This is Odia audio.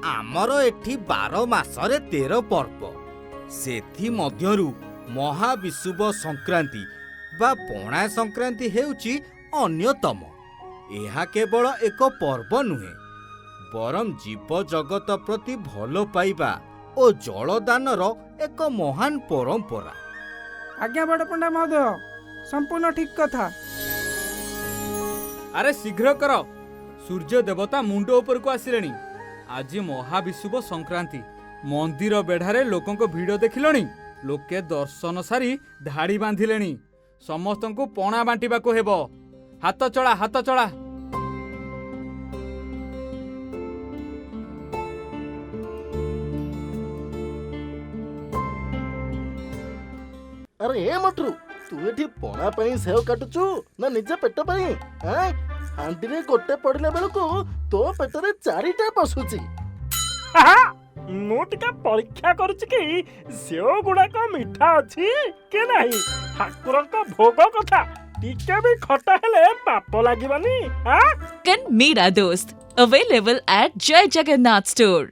ଆମର ଏଠି 12 ମାସରେ 13 ପର୍ବ। ସେଥି ମଧ୍ୟରୁ ମହାବିଷୁବ ସଂକ୍ରାନ୍ତି ବା ପଣା ସଂକ୍ରାନ୍ତି ହେଉଛି ଅନ୍ୟତମ। ଏହା କେବଳ ଏକ ପର୍ବ ନୁହେଁ, ବରଂ ଜୀବଜଗତ ପ୍ରତି ଭଲ ପାଇବା ଓ ଜଳଦାନର ଏକ ମହାନ ପରମ୍ପରା। ଆଜ୍ଞା ବଡ଼ ପଣ୍ଡା ମହୋଦୟ, ସମ୍ପୂର୍ଣ୍ଣ ଠିକ୍ କଥା। ଆରେ ଶୀଘ୍ର କର, ସୂର୍ଯ୍ୟ ଦେବତା ମୁଣ୍ଡ ଉପରକୁ ଆସିଲେଣି। ଆଜି ମହାବିଷୁବ ସଂକ୍ରାନ୍ତି। ମନ୍ଦିର ବେଢ଼ାରେ ଲୋକଙ୍କ ଭିଡ଼ ଦେଖିଲଣି? ଲୋକେ ଦର୍ଶନ ସାରି ଧାଡ଼ି ବାନ୍ଧିଲେଣି। ସମସ୍ତଙ୍କୁ ପଣା ବାଣ୍ଟିବାକୁ ହେବ। ହାତ ଚଳା, ହାତ ଚଳା। अरे ए मटरू, तू एठी पणा ପାଇଁ ସେଓ କାଟୁଛୁ ନା ନିଜ ପେଟ ପାଇଁ? ହାଣ୍ଡିରେ ଗୋଟେ ପଡ଼ିଲା ବେଳକୁ ତୋ ପେଟରେ 4ଟା ପଶୁଛି। ମୁଁ ଟିକେ ପରୀକ୍ଷା କରୁଛି କି ସେଓ ଗୁଡାକ ମିଠା ଅଛି କି ନାହିଁ। ଠାକୁରଙ୍କ ଭୋଗ କଥା ଟିକେ ବି ଖଟା ହେଲେ ପାପ ଲାଗିବନି। Kan Mera Dost, available at Jai Jagannath Store.